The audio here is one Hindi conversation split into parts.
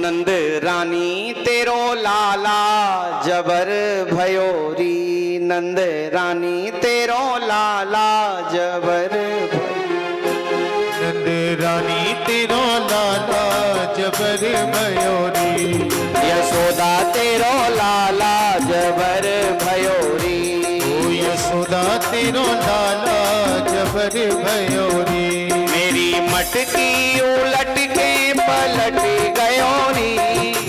नंद रानी तेरो लाला जबर भयोरी, नंद रानी तेरो लाला जबर नंद रानी तेरो लाला जबर भयोरी, यशोदा तेरो लाला जबर भयोरी, ओ यशोदा तेरो लाला जबर भयोरी। मेरी मटकी उलट के पलट गयोरी,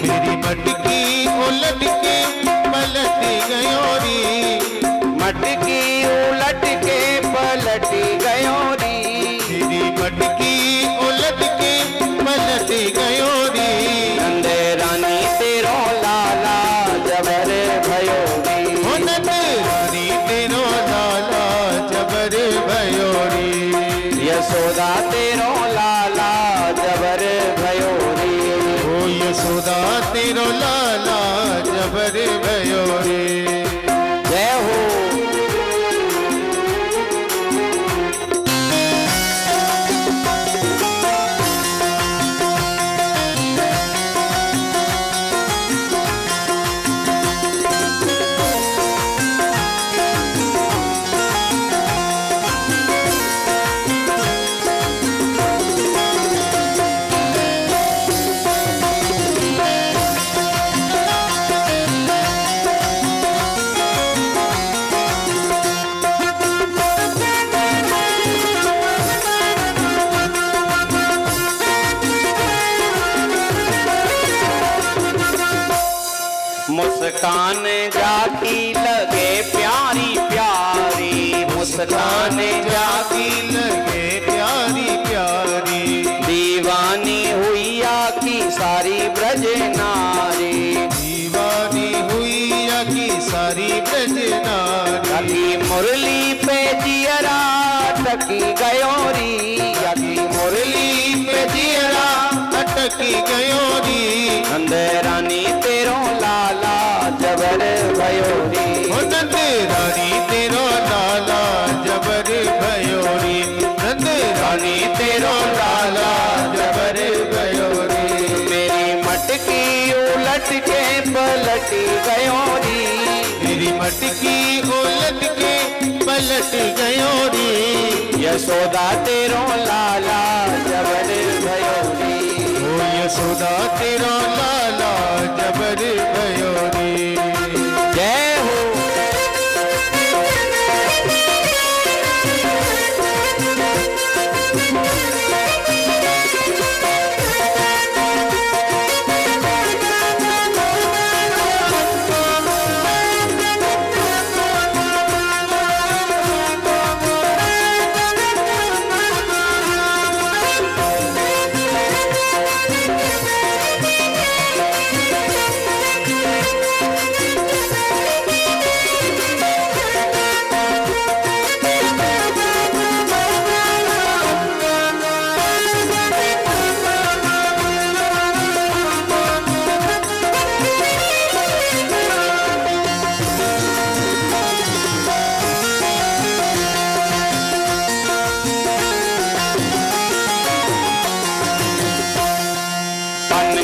मेरी मटकी उलट के पलट गयोरी, मटकी उलट के पलट गयोरी, मेरी मटकी उलट के पलट गयोरी। नंद रानी तेरो लाला जबर भयोरी, ओ नंद रानी तेरो लाला जबर भयोरी, यशोदा तेरो लाला जबर भयोरी, ओ यशोदा तेरो लाला जबर भयोरी। जय हो। मुस्कान जाकी लगे प्यारी प्यारी, मुस्कान जाकी लगे प्यारी प्यारी, दीवानी हुई की सारी ब्रज नारी, दीवानी हुई की सारी ब्रज नारी। यकी मुरली पे जियरा अटकी गयोरी, यकी मुरली पे जियरा अटकी गयोरी, नंद रानी तेरो लाला जबर भयोरी, ओ नंद रानी तेरो लाला जबर भयोरी, नंद रानी तेरो लाला जबर भयोरी। मेरी मटकी उलट के पलट गयोरी, मेरी मटकी उलट के पलट गयोरी, यशोदा तेरो लाला जबर भयोरी, ओ यशोदा तेरो लाला जबर भयोरी। जय हो।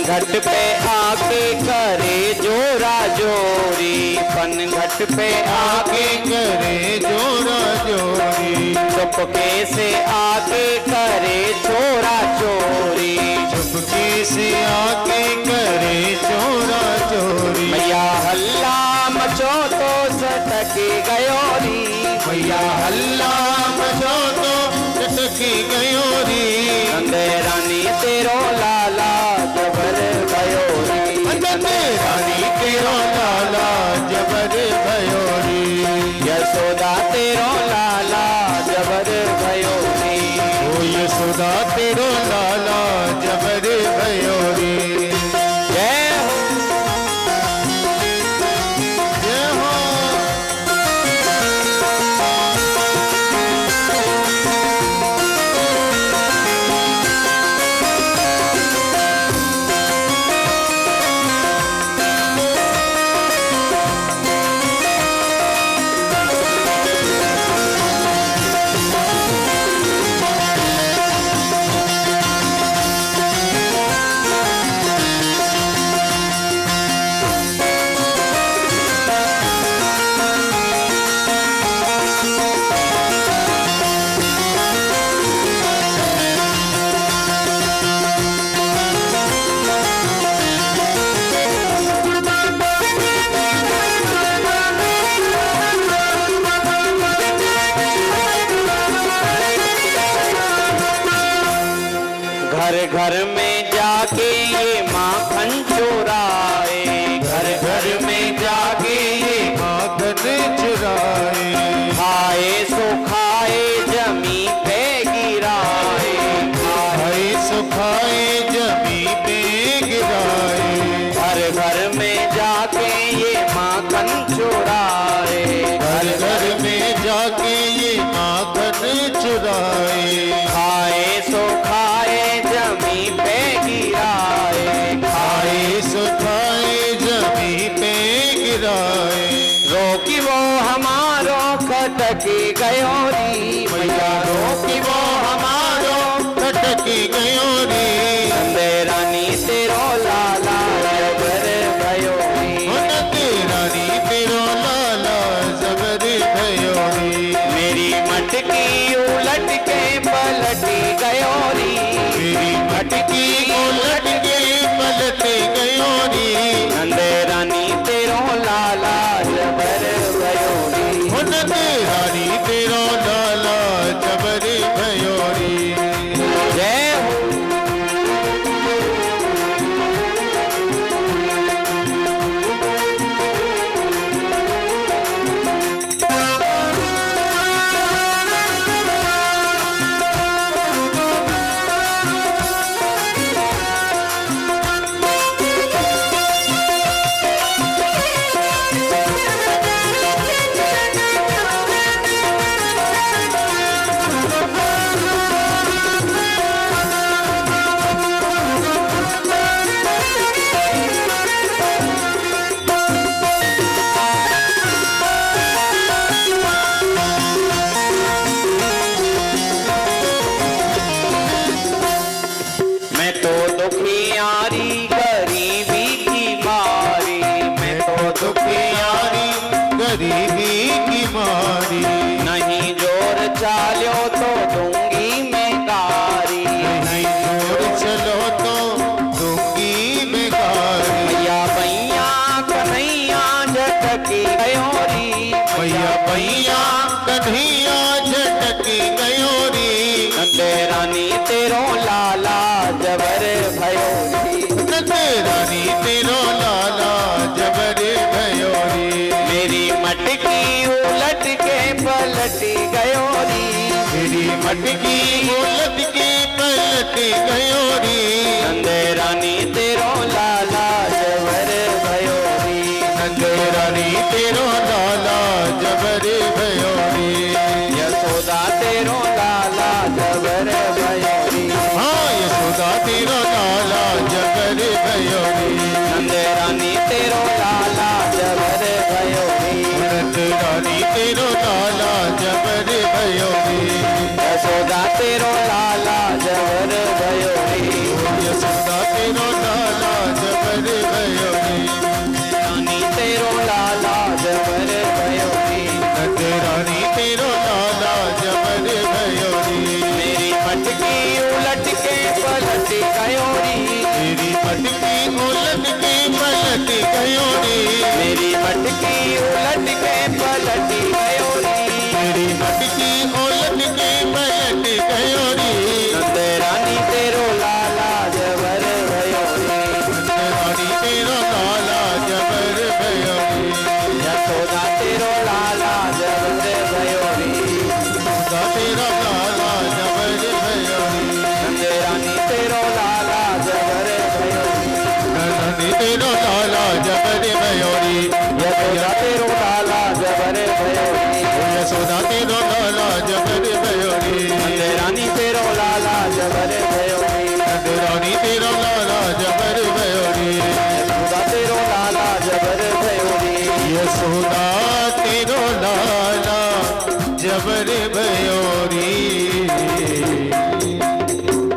घट पे आके करे जोरा जोरी, पन घट पे आके करे जोरा जोरी, चुपके से आके करे चोरा चोरी, चुपके से आके करे चोरा चोरी। मैया हल्ला मचो तो सटकी गयोरी, मैया हल्ला मचो तो सटकी गयोरी, नंद रानी तेरो लाला जबर भयोरी, नंद रानी तेरो लाला जबर भयोरी, यशोदा तेरो लाला जबर भयोरी, ओ यशोदा तेरो लाला जबर भयोरी। घर में जाके ये माखन चुराए, घर घर में जाके ये माखन चुराए, खाए सो खाए जमी पे गिराए, खाए सुखाए जमी पे गिराए, घर घर में जाके ये माखन चुराए, घर घर में जाके ये माखन चुराए, खाए सो खाए जमी पे गिराए, खाए सुखाए जमी पे गिराए, रोकी वो हमारो खटकी गयो री मैया, रोकी वो हमारो खटकी गयो रे, नंदे रानी तेरो लाला जबर गयो री, नंदे रानी तेरो लाला जबर भयो रे, मेरी मटकी उलट के पलटी गयो री, मेरी मटकी उलट के पलट गयो रे, नंदे रानी तेरो लाला जबर गयो री, नंदे रानी तेरो लाला जबर भयो रे। जय हो मैं तो दुखियारी गरीबी की मारी, मैं तो दुखियारी गरीबी की मारी, नहीं जोर चालो तो दूंगी मैं गारी, नहीं जोर चलो तो दूंगी बेगारी, भैया भैया कन्हैया झटकी गयो री, भैया भैया कन्हैया झटकी गयो रे, नंदे रानी तेरो लाला जबर भयो री, नंदे रानी तेरो लाला जबर भयो रे, मेरी मटकी उलट के पलटी गयो री, मेरी मटकी उलट के पलट गयो रे, नंदे रानी तेरो लाला जबर भयो री, नंदे रानी तेरो लाला जबर भयो रे, यशोदा तेरो लाला जबर भयो री, हाँ यशोदा तेरो लाला जबर भयो रे, नंदे रानी तेरो लाला जबर भयो री, नंद रानी तेरो लाला जबर भयो रे, यशोदा तेरो लाला जबर भयो री, यशोदा तेरो लाला जबर भयो रे, रानी तेरो लाला जबर भयो री, नंद रानी तेरो लाला जबर भयो रे, मेरी मटकी उलट के पलटी गयो री, मेरी मटकी उलट के पलट गयो रे, मेरी मटकी उलट के पलटी गयो री, मेरी मटकी उलट के पलट गयो रे, नंद रानी तेरो लाला जबर भयो री, नंद रानी तेरो लाला जबर भयो रे, यशोदा तेरो लाला जबर भयो री, यशोदा तेरो लाला जबर भयो रे, नंद रानी तेरो लाला जबर भयो री, रानी तेरो लाला जबर भयो रे, यशोदा तेरो लाला जबर भयो री, यशोदा तेरो लाला जबर भयो रे, नंद रानी तेरो लाला जबर भयो री, नंद रानी तेरो लाला